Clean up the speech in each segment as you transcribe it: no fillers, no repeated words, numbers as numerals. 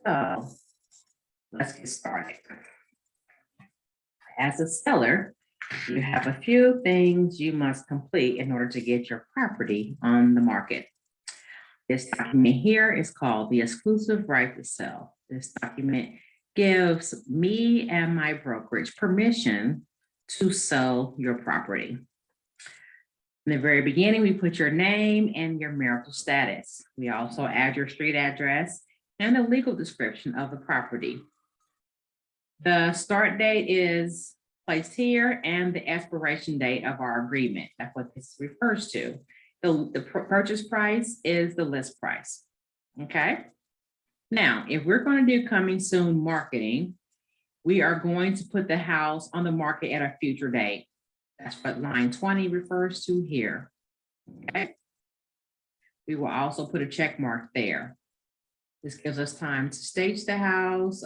So let's get started. As a seller, you have a few things you must complete in order to get your property on the market. This document here is called the exclusive right to sell. This document gives me and my brokerage permission to sell your property. In the very beginning, we put your name and your marital status. We also add your street address and a legal description of the property. The start date is placed here and the expiration date of our agreement. That's what this refers to. The purchase price is the list price. Okay. Now, if we're going to do coming soon marketing, we are going to put the house on the market at a future date. That's what line 20 refers to here. Okay. We will also put a check mark there. This gives us time to stage the house,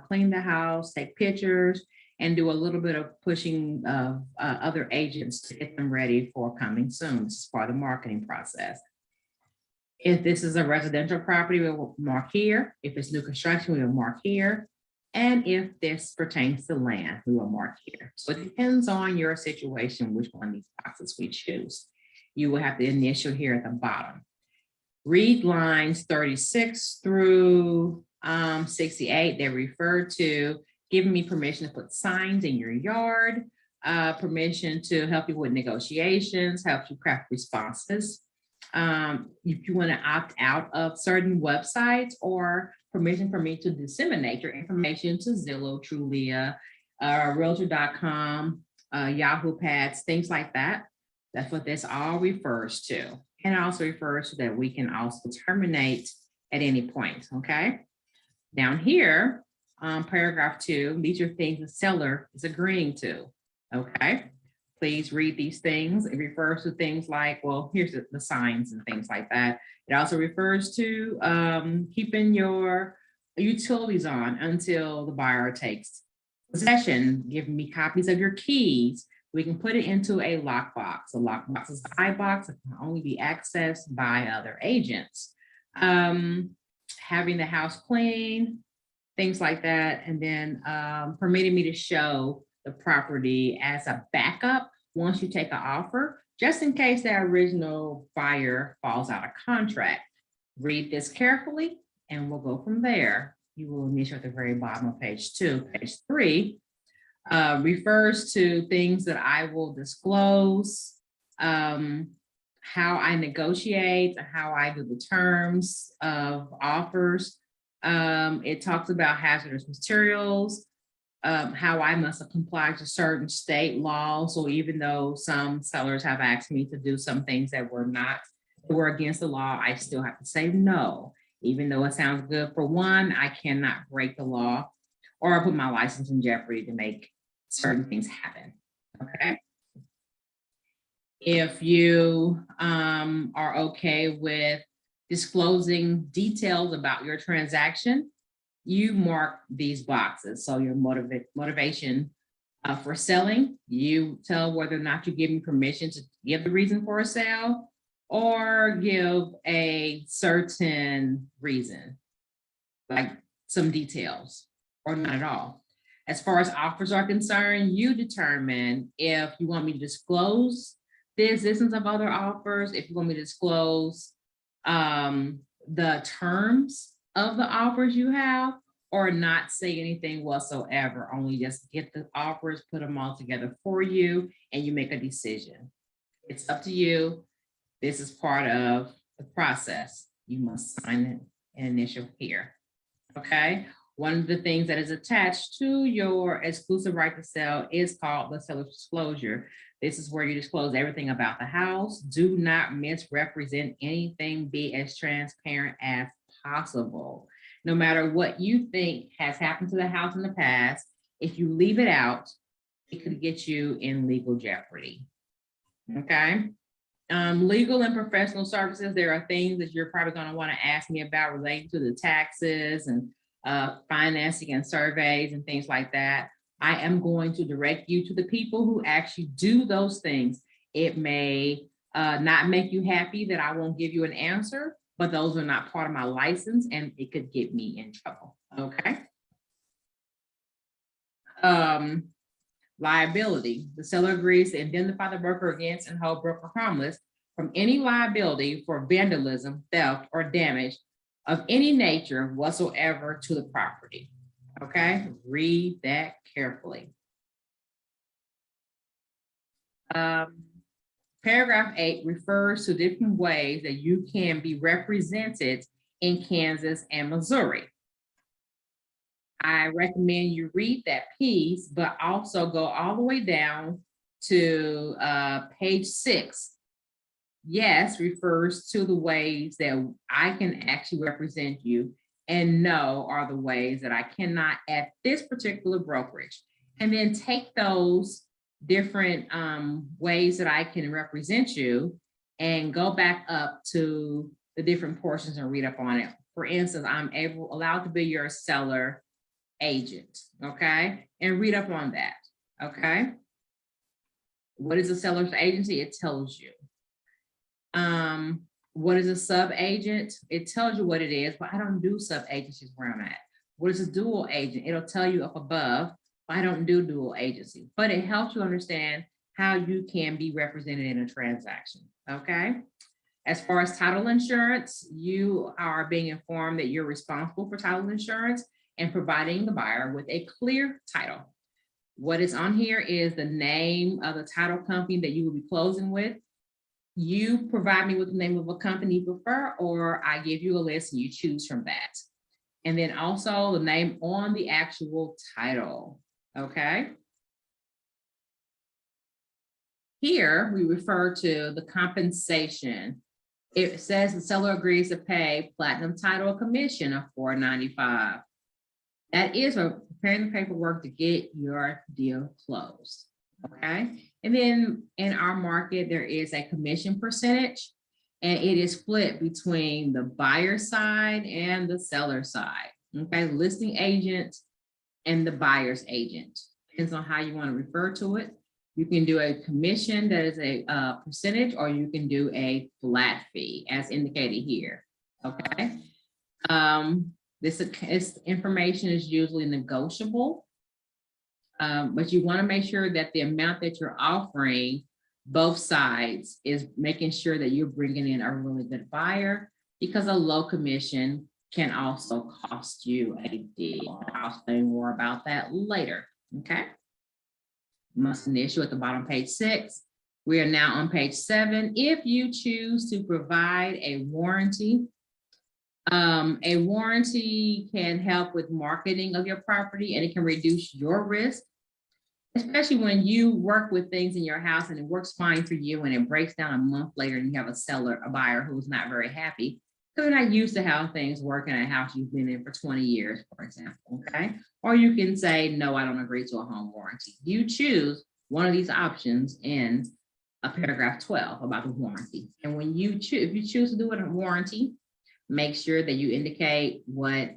clean the house, take pictures, and do a little bit of pushing of other agents to get them ready for coming soon. This is part of the marketing process. If this is a residential property, we will mark here. If it's new construction, we will mark here. And if this pertains to land, we will mark here. So it depends on your situation, which one of these boxes we choose. You will have the initial here at the bottom. Read lines 36 through 68. They refer to giving me permission to put signs in your yard, permission to help you with negotiations, help you craft responses. If you want to opt out of certain websites, or permission for me to disseminate your information to Zillow, Trulia, Realtor.com, Yahoo Pads, things like that. That's what this all refers to. And it also refers to that we can also terminate at any point, okay? Down here, paragraph 2, these are things the seller is agreeing to, okay? Please read these things. It refers to things like, well, here's the signs and things like that. It also refers to keeping your utilities on until the buyer takes possession, giving me copies of your keys. We can put it into a lockbox. A lockbox is an iBox. It can only be accessed by other agents. Having the house clean, things like that. And then permitting me to show the property as a backup once you take an offer, just in case that original buyer falls out of contract. Read this carefully and we'll go from there. You will initial at the very bottom of page 2. Page 3 refers to things that I will disclose, how I negotiate, how I do the terms of offers. It talks about hazardous materials, how I must comply to certain state laws. So even though some sellers have asked me to do some things that were against the law, I still have to say no. Even though it sounds good for one, I cannot break the law or put my license in jeopardy to make certain things happen, okay? If you are okay with disclosing details about your transaction, you mark these boxes. So your motivation for selling, you tell whether or not you give me permission to give the reason for a sale or give a certain reason, like some details or not at all. As far as offers are concerned, you determine if you want me to disclose the existence of other offers, if you want me to disclose the terms of the offers you have, or not say anything whatsoever, only just get the offers, put them all together for you, and you make a decision. It's up to you. This is part of the process. You must sign an initial here, okay? One of the things that is attached to your exclusive right to sell is called the seller's disclosure. This is where you disclose everything about the house. Do not misrepresent anything. Be as transparent as possible. No matter what you think has happened to the house in the past, if you leave it out, it could get you in legal jeopardy. Okay. Legal and professional services, there are things that you're probably going to want to ask me about relating to the taxes and financing and surveys and things like that. I am going to direct you to the people who actually do those things. It may not make you happy that I won't give you an answer, but those are not part of my license and it could get me in trouble, okay? Liability. The seller agrees to indemnify the broker against and hold broker harmless from any liability for vandalism, theft, or damage of any nature whatsoever to the property. Okay, read that carefully. Paragraph 8 refers to different ways that you can be represented in Kansas and Missouri. I recommend you read that piece, but also go all the way down to page 6. Yes refers to the ways that I can actually represent you, and no are the ways that I cannot at this particular brokerage. And then take those different ways that I can represent you and go back up to the different portions and read up on it. For instance, I'm allowed to be your seller agent, okay? And read up on that, okay? What is a seller's agency? It tells you. What is a sub agent? It tells you what it is, but I don't do sub agencies where I'm at. What is a dual agent? It'll tell you up above, but I don't do dual agency, but it helps you understand how you can be represented in a transaction, okay? As far as title insurance, you are being informed that you're responsible for title insurance and providing the buyer with a clear title. What is on here is the name of the title company that you will be closing with. You provide me with the name of a company you prefer, or I give you a list and you choose from that. And then also the name on the actual title, okay? Here we refer to the compensation. It says the seller agrees to pay Platinum Title a commission of $4.95. That is for preparing the paperwork to get your deal closed, okay? And then in our market, there is a commission percentage, and it is split between the buyer side and the seller side, okay? Listing agent and the buyer's agent. Depends on how you want to refer to it. You can do a commission that is a percentage, or you can do a flat fee as indicated here, okay? This information is usually negotiable, but you want to make sure that the amount that you're offering both sides is making sure that you're bringing in a really good buyer, because a low commission can also cost you a deal. I'll say more about that later, okay? Must initial at the bottom, page 6. We are now on page 7. If you choose to provide a warranty can help with marketing of your property, and it can reduce your risk, especially when you work with things in your house and it works fine for you and it breaks down a month later and you have a buyer who's not very happy because they're not used to how things work in a house you've been in for 20 years, for example, okay? Or you can say, no, I don't agree to a home warranty. You choose one of these options in paragraph 12 about the warranty. And when you choose, if you choose to do it in a warranty, make sure that you indicate what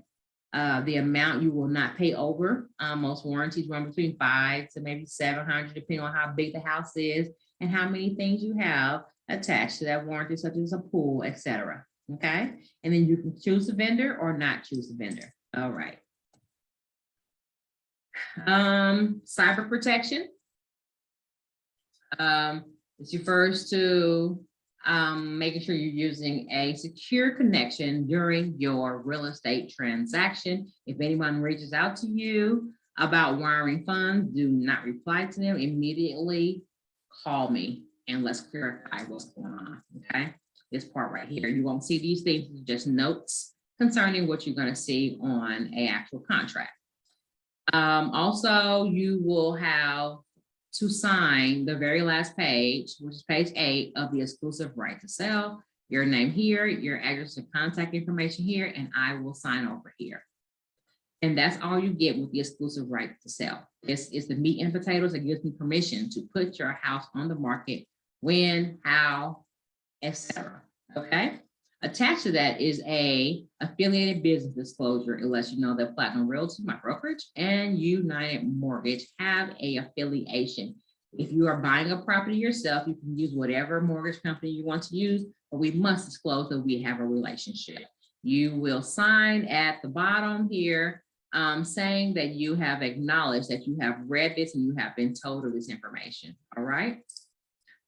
the amount you will not pay over. Most warranties run between $500 to maybe $700, depending on how big the house is and how many things you have attached to that warranty, such as a pool, etc. Okay, and then you can choose a vendor or not choose a vendor. All right. Cyber protection. This refers to making sure you're using a secure connection during your real estate transaction. If anyone reaches out to you about wiring funds, do not reply to them. Immediately call me and let's clarify what's going on, okay? This part right here, you won't see these things, just notes concerning what you're going to see on an actual contract. Also, you will have to sign the very last page, which is page 8 of the exclusive right to sell. Your name here, your address and contact information here, and I will sign over here. And that's all you get with the exclusive right to sell. This is the meat and potatoes that gives me permission to put your house on the market, when, how, etc. Okay. Attached to that is a affiliated business disclosure. It lets you know that Platinum Realty, my brokerage, and United Mortgage have a affiliation. If you are buying a property yourself, you can use whatever mortgage company you want to use, but we must disclose that we have a relationship. You will sign at the bottom here saying that you have acknowledged that you have read this and you have been told of this information. All right.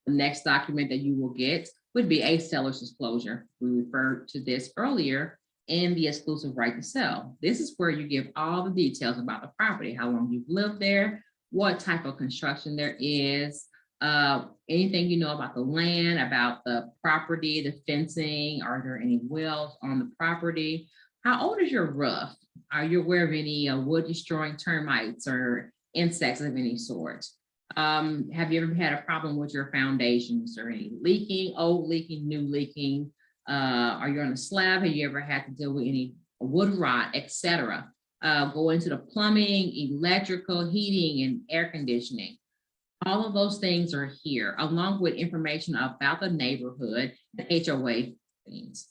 The next document that you will get would be a seller's disclosure. We referred to this earlier in the exclusive right to sell. This is where you give all the details about the property, how long you've lived there, what type of construction there is, anything you know about the land, about the property, the fencing, are there any wells on the property? How old is your roof? Are you aware of any wood destroying termites or insects of any sort? Have you ever had a problem with your foundations or any leaking, old leaking, new leaking? Are you on a slab? Have you ever had to deal with any wood rot, etc.? Go into the plumbing, electrical, heating, and air conditioning. All of those things are here, along with information about the neighborhood, the HOA things.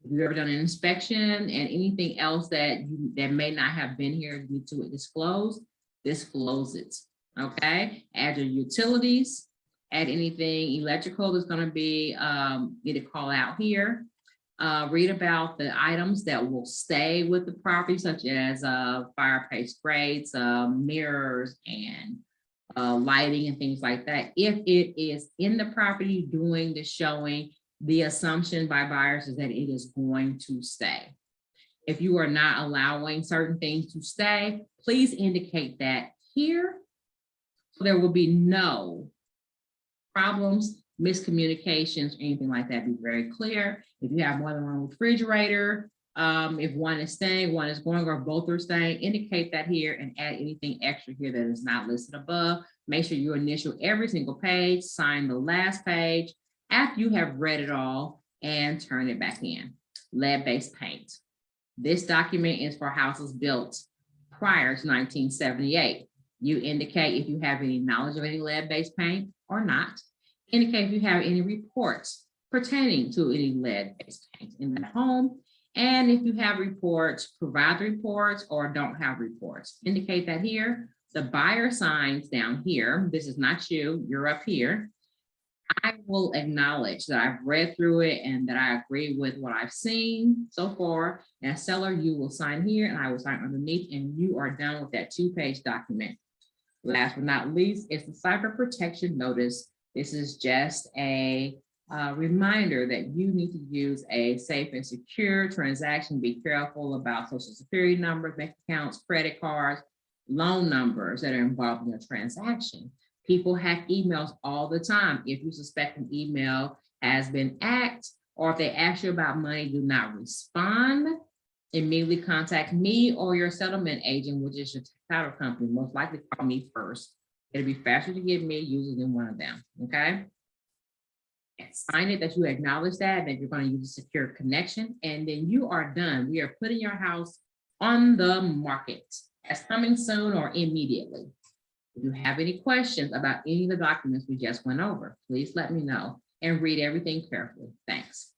If you've ever done an inspection and anything else that may not have been here, you need to disclose, this flows it. Okay, add your utilities, add anything electrical that's going to be need to call out here. Read about the items that will stay with the property, such as fireplace grates, mirrors, and lighting and things like that. If it is in the property doing the showing, the assumption by buyers is that it is going to stay. If you are not allowing certain things to stay, please indicate that here. So there will be no problems, miscommunications, anything like that. Be very clear. If you have more than one refrigerator, if one is staying, one is going, or both are staying, indicate that here and add anything extra here that is not listed above. Make sure you initial every single page, sign the last page after you have read it all, and turn it back in. Lead-based paint. This document is for houses built prior to 1978. You indicate if you have any knowledge of any lead-based paint or not. Indicate if you have any reports pertaining to any lead-based paint in the home. And if you have reports, provide reports or don't have reports. Indicate that here. The buyer signs down here. This is not you, you're up here. I will acknowledge that I've read through it and that I agree with what I've seen so far. As seller, you will sign here and I will sign underneath, and you are done with that 2-page document. Last but not least, it's the cyber protection notice. This is just a reminder that you need to use a safe and secure transaction. Be careful about social security numbers, bank accounts, credit cards, loan numbers that are involved in your transaction. People hack emails all the time. If you suspect an email has been hacked, or if they ask you about money, do not respond. Immediately contact me or your settlement agent, which is your title company. Most likely call me first. It'll be faster to get me usually than one of them, okay? And sign it that you acknowledge that you're going to use a secure connection, and then you are done. We are putting your house on the market as coming soon or immediately. If you have any questions about any of the documents we just went over, please let me know and read everything carefully. Thanks.